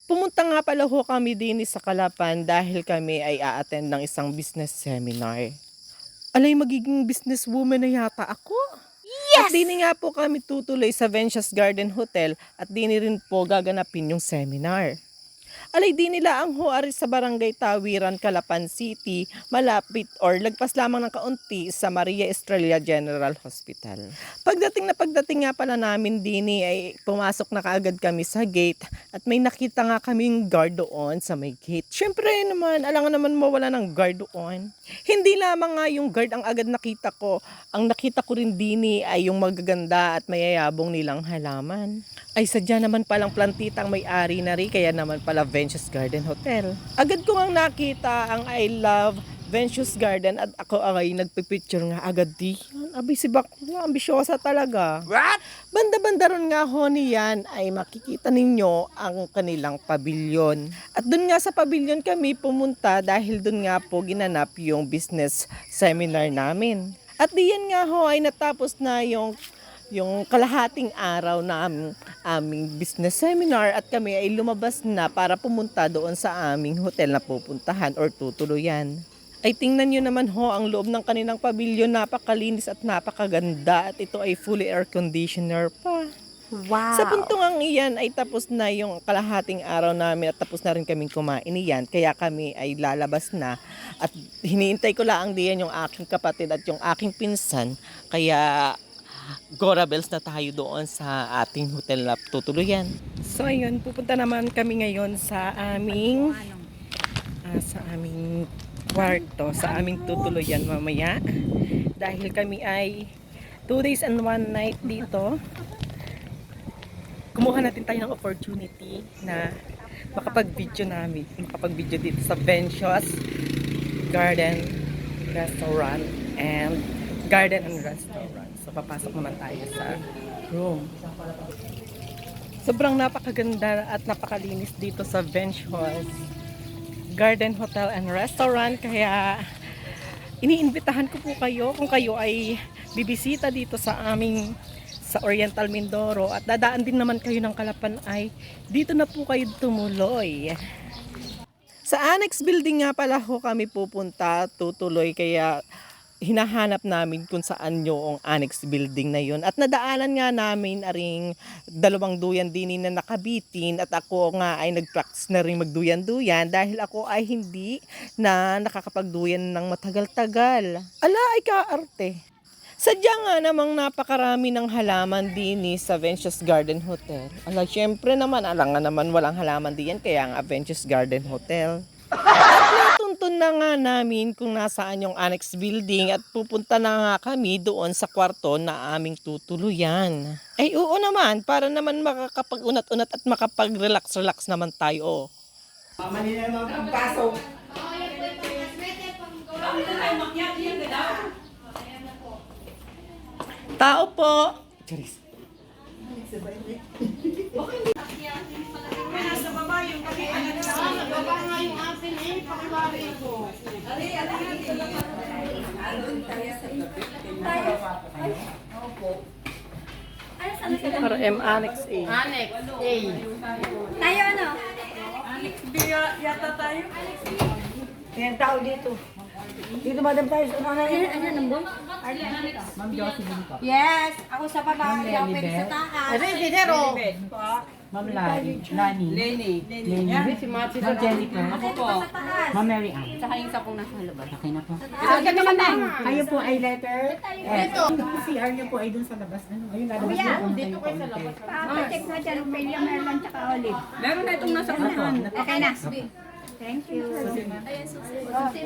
Pumunta nga pala ho kami din sa Calapan dahil kami ay a-attend ng isang business seminar. Alay, magiging businesswoman na yata ako. At Yes! dini nga po kami tutuloy sa Venetia's Garden Hotel at dini rin po gaganapin yung seminar. Alay, di nila ang huari sa Barangay Tawiran, Calapan City, malapit or lagpas lamang ng kaunti sa Maria Estrella General Hospital. Pagdating nga pala namin dini ay pumasok na kaagad kami sa gate at may nakita nga kaming guard doon sa may gate. Syempre naman, alangan naman mawala ng guard doon. Hindi lamang nga yung guard ang agad nakita ko. Ang nakita ko rin dini ay yung magaganda at mayayabong nilang halaman. Ay sadya naman palang plantita ang may-ari na rin, kaya naman pala Venetia's Garden Hotel. Agad ko ngang nakita ang I love Venetia's Garden at ako ay nagpipicture nga agad di. Abi si Bakla, ambisyosa talaga. What? Banda-banda ron nga ho niyan ay makikita ninyo ang kanilang pabilyon. At dun nga sa pabilyon kami pumunta dahil dun nga po ginanap yung business seminar namin. At diyan nga ho ay natapos na yung kalahating araw na aming business seminar at kami ay lumabas na para pumunta doon sa aming hotel na pupuntahan or tutuluyan. Ay tingnan nyo naman ho ang loob ng kanilang pabilyon, napakalinis at napakaganda at ito ay fully air conditioner pa. Wow. Sa puntong iyan ay tapos na yung kalahating araw namin at tapos na rin kaming kumain iyan. Kaya kami ay lalabas na at hinihintay ko lang diyan yung aking kapatid at yung aking pinsan. Kaya Gorabels na tayo doon sa ating hotel na tutuluyan. So ayun, pupunta naman kami ngayon sa aming kwarto, sa aming tutuluyan mamaya. Dahil kami ay 2 days and 1 night dito. Kumuha natin tayo ng opportunity na makapag-video dito sa Venetia's Garden Restaurant. So papasok naman tayo sa room. Sobrang napakaganda at napakalinis dito sa Venetia's Garden Hotel and Restaurant, kaya iniimbitahan ko po kayo kung kayo ay bibisita dito sa Oriental Mindoro at dadaan din naman kayo ng Calapan, ay dito na po kayo tumuloy. Sa Annex Building nga pala ho kami pupunta, tutuloy, kaya hinahanap namin kung saan yung Annex Building na yun. At nadaanan nga namin aring 2 duyan din na nakabitin at ako nga ay nag-practice na rin magduyan-duyan dahil ako ay hindi na nakakapagduyan ng matagal-tagal. Ala, ay kaarte. Sadya nga namang napakarami ng halaman din sa Venetia's Garden Hotel. Ala, syempre naman, alangan naman walang halaman diyan, kaya nga Venetia's Garden Hotel. Natuntun na nga namin kung nasaan yung annex building at pupunta na nga kami doon sa kwarto na aming tutuluyan. Ay oo naman, para naman makakapag-unat-unat at makapag-relax-relax naman tayo. Mali na naman ang pasok. Tao po! Charis. Para M Annex A. Annex A. Tayo ano? Annex B yata tayo. Yan tao dito. Dito madam tayo sa una yan. Ano ng boy? Ma'am Jocelyn po. Yes, ako sa baba, hindi ako pwede sa taas. Dinero. Ma'am Lani. Lenny. Yan, si Matsi sa Ma'am Jennifer. Ako po. Sa taas. Ma'am Mary Ann. Saka yung isa pong nasa labas. Okay na po. Ito naman na. Kayo po ay letter S. Yung CR niyo po ay dun sa labas. Ano? Ayun, lalabas na po. Dito kayo sa labas. Check na dyan, Ophelia, Merlin, tsaka Olive. Meron na itong nasa unahan. Okay na. Thank you.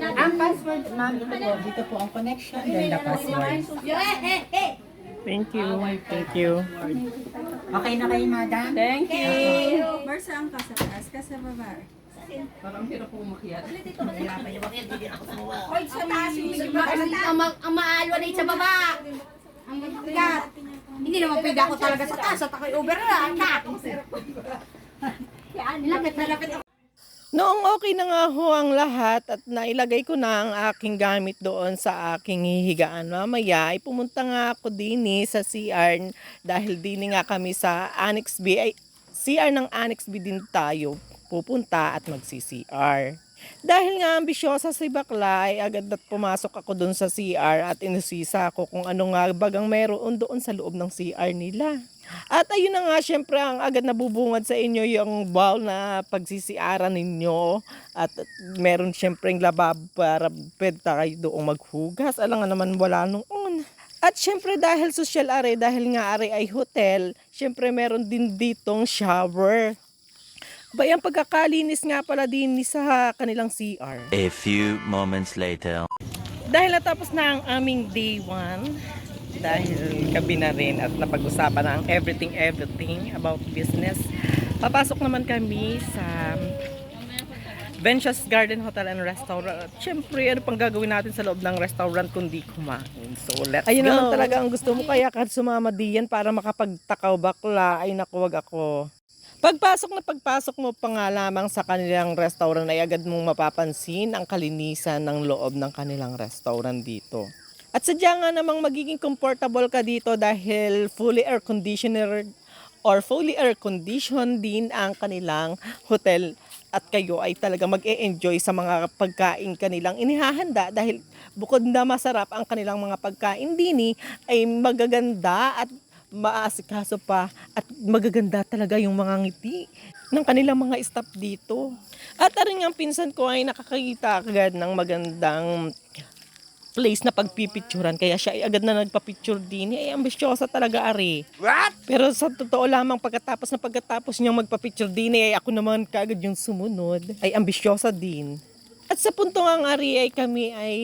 Ang password, ma'am, ito po. Dito po ang connection. Then the password. Thank you. Thank you. Okay na kayo, madam? Thank you. Where's ang ka sa taas? Ka sa baba? Parang hirap po umakyat. Oy, sa taas yung ang maalwa na sa baba. Ang bigat. Hindi naman pwede ako talaga sa taas at ako'y over na. Lapit na lapit ako. Noong okay na nga ho ang lahat at nailagay ko na ang aking gamit doon sa aking hihigaan mamaya, ay pumunta nga ako din sa CR dahil din nga kami sa Annex B. Ay, CR ng Annex B din tayo. pupunta at magsi-CR. Dahil nga ambisyosa si bakla ay agad at pumasok ako dun sa CR at inusisa ko kung ano nga bagang meron doon sa loob ng CR nila. At ayun na nga, syempre ang agad nabubungad sa inyo yung bowl na pagsisiaran ninyo at meron syempre yung lababo para pwede kayo doong maghugas. Alam nga naman wala noon. At syempre dahil social are, dahil nga are ay hotel, syempre meron din ditong shower. Ba yung pagkakalinis nga pala din sa kanilang CR. A few moments later. Dahil natapos na ang aming day 1, dahil gabi na rin at napag-usapan na ang everything about business, papasok naman kami sa Venture's Garden Hotel and Restaurant. Siyempre, ano pang gagawin natin sa loob ng restaurant kundi kumain. So, let's go! Ayun naman talaga ang gusto mo, kaya kahit sumama diyan para makapagtakaw bakla, ay nakuwag ako. Pagpasok mo pa nga lamang sa kanilang restaurant ay agad mong mapapansin ang kalinisan ng loob ng kanilang restaurant dito. At sadya nga namang magiging comfortable ka dito dahil fully air conditioned din ang kanilang hotel at kayo ay talaga mag-e-enjoy sa mga pagkain kanilang inihahanda dahil bukod na masarap ang kanilang mga pagkain dini ay magaganda at maasikaso pa at magaganda talaga yung mga ngiti ng kanilang mga staff dito. At aring ang pinsan ko ay nakakita agad ng magandang place na pagpipicturan kaya siya ay agad na nagpa-picture din. Ay ambisyosa talaga ari. What? Pero sa totoo lamang pagkatapos niyang magpa-picture din ay ako naman kaagad yung sumunod. Ay ambisyosa din. At sa punto ng ari ay kami ay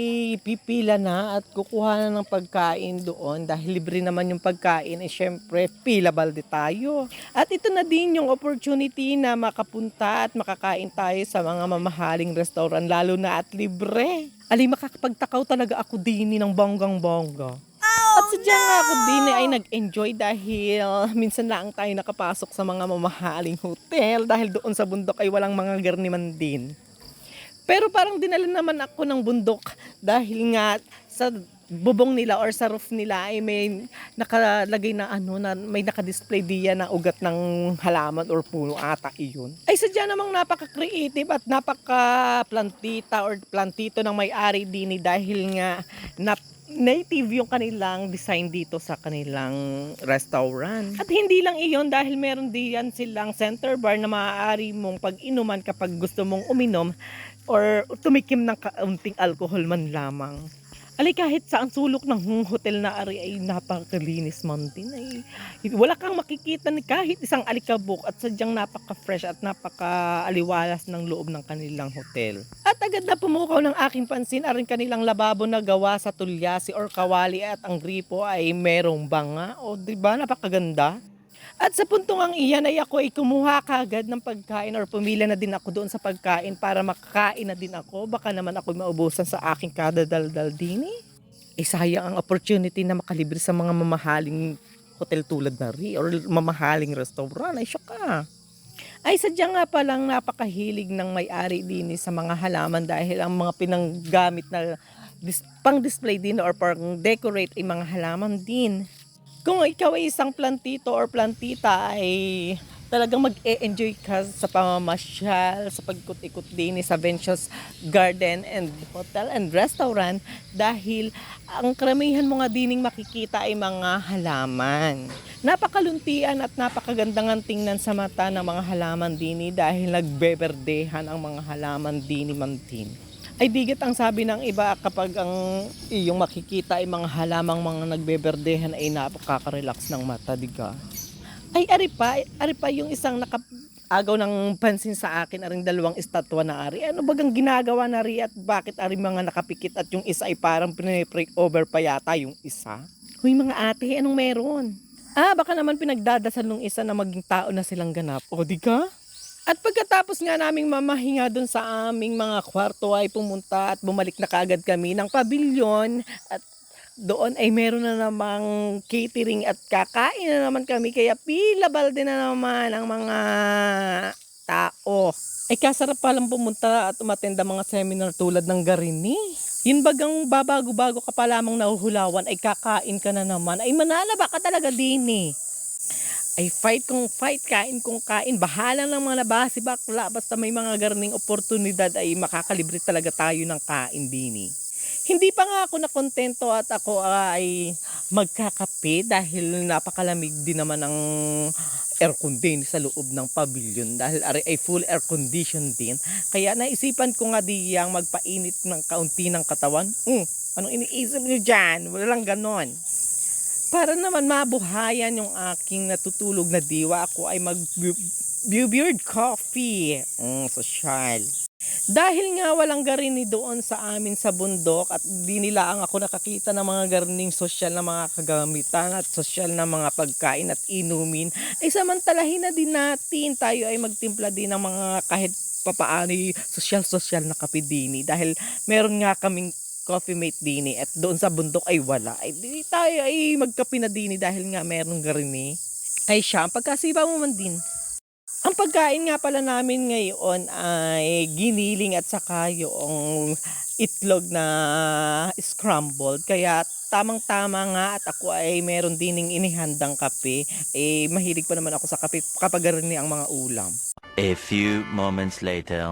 pipila na at kukuha na ng pagkain doon dahil libre naman yung pagkain ay syempre pila balde tayo. At ito na din yung opportunity na makapunta at makakain tayo sa mga mamahaling restaurant lalo na at libre. Ali makakapagtakaw talaga ako din ng bonggang-bongga. At sadya nga ako din ay nag-enjoy dahil minsan lang tayo nakapasok sa mga mamahaling hotel dahil doon sa bundok ay walang mga garniman din. Pero parang dinala naman ako ng bundok dahil nga sa bubong nila or sa roof nila ay may nakalagay na na may nakadisplay diyan na ugat ng halaman or puno ata iyon. Ay sadya namang napaka-creative at napaka-plantita or plantito ng may-ari din dahil nga native yung kanilang design dito sa kanilang restaurant. At hindi lang iyon dahil meron diyan silang center bar na maaari mong pag-inuman kapag gusto mong uminom or tumikim ng kaunting alcohol man lamang. Ali kahit saan sulok ng hotel na ari ay napakalinis man din ay wala kang makikita ni kahit isang alikabok at sadyang napaka-fresh at napaka-aliwalas ng loob ng kanilang hotel. At agad na pumukaw ng aking pansin aring kanilang lababo na gawa sa tulyasi or kawali at ang gripo ay merong banga o diba napakaganda. At sa puntong ang iyan ay ako ay kumuha kagad ng pagkain or pumila na din ako doon sa pagkain para makakain na din ako. Baka naman ako maubusan sa aking kadadaldal din sayang ang opportunity na makalibre sa mga mamahaling hotel tulad na rin or mamahaling restaurant. Ay syaka. Ay sadya nga palang napakahilig ng may-ari din sa mga halaman dahil ang mga pinanggamit na pang-display din or pang-decorate ay mga halaman din. Kung ikaw ay isang plantito or plantita ay talagang mag-e-enjoy ka sa pamamasyal, sa pagkut-ikot din sa Venture's Garden and Hotel and Restaurant dahil ang karamihan mo nga dining makikita ay mga halaman. Napakaluntian at napakagandang tingnan sa mata ng mga halaman din dahil nagbeberdehan ang mga halaman din mantin. Ay digit ang sabi ng iba kapag ang iyong makikita ay mga halamang mga nagbeberdehan ay napakaka-relax ng mata, diga. Ay ari pa yung isang nakaagaw ng pansin sa akin aring dalawang estatwa na ari. Ano bagang ginagawa na ri at bakit ari mga nakapikit at yung isa ay parang pinipre over pa yata yung isa? Huy mga ate, anong meron? Baka naman pinagdadasal nung isa na maging tao na silang ganap. O diga? At pagkatapos nga naming mamahinga dun sa aming mga kwarto ay pumunta at bumalik na kaagad kami ng pabilyon at doon ay meron na namang catering at kakain na naman kami kaya pila balde na naman ang mga tao. Ay kasarap palang pumunta at umatenda mga seminar tulad ng Garini. Yun bagang babago-bago ka pa lamang nahuhulawan ay kakain ka na naman ay manalaba ka talaga din . ay fight kung fight, kain kung kain. Bahala ng mga nabasi bakla. Basta may mga garning oportunidad ay makakalibre talaga tayo ng kain din eh. Hindi pa nga ako nakontento at ako ay magkakape dahil napakalamig din naman ng aircon din sa loob ng pavilion dahil ay full air condition din. Kaya naisipan ko nga diyang magpainit ng kaunti ng katawan. Anong iniisip niyo dyan? Walang ganon. Para naman mabuhayan yung aking natutulog na diwa, ako ay mag-beard coffee. Social. Dahil nga walang garini doon sa amin sa bundok at di nila ang ako nakakita ng mga garining sosyal na mga kagamitan at sosyal na mga pagkain at inumin, ay samantalahin na din natin. Tayo ay magtimpla din ng mga kahit papaano sosyal na kape dini dahil meron nga kaming coffee mate dini at doon sa bundok ay wala. Ay di tayo ay magkape na dini dahil nga meron garini. Ay siya, pagkasiba mo man din. Ang pagkain nga pala namin ngayon ay giniling at saka yung itlog na scrambled. Kaya tamang-tama nga at ako ay meron dining inihandang kape. Mahilig pa naman ako sa kape kapag garini ang mga ulam. A few moments later.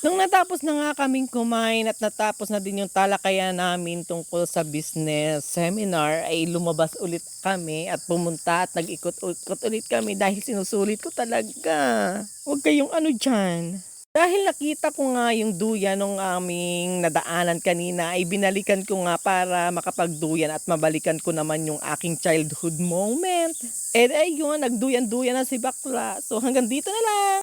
Nung natapos na nga kaming kumain at natapos na din yung talakayan namin tungkol sa business seminar, ay lumabas ulit kami at pumunta at nag-ikot-ikot ulit kami dahil sinusulit ko talaga. Huwag kayong ano dyan. Dahil nakita ko nga yung duyan nung aming nadaanan kanina, ay binalikan ko nga para makapagduyan at mabalikan ko naman yung aking childhood moment. Ayun, nagduyan-duyan na si bakla. So hanggang dito na lang.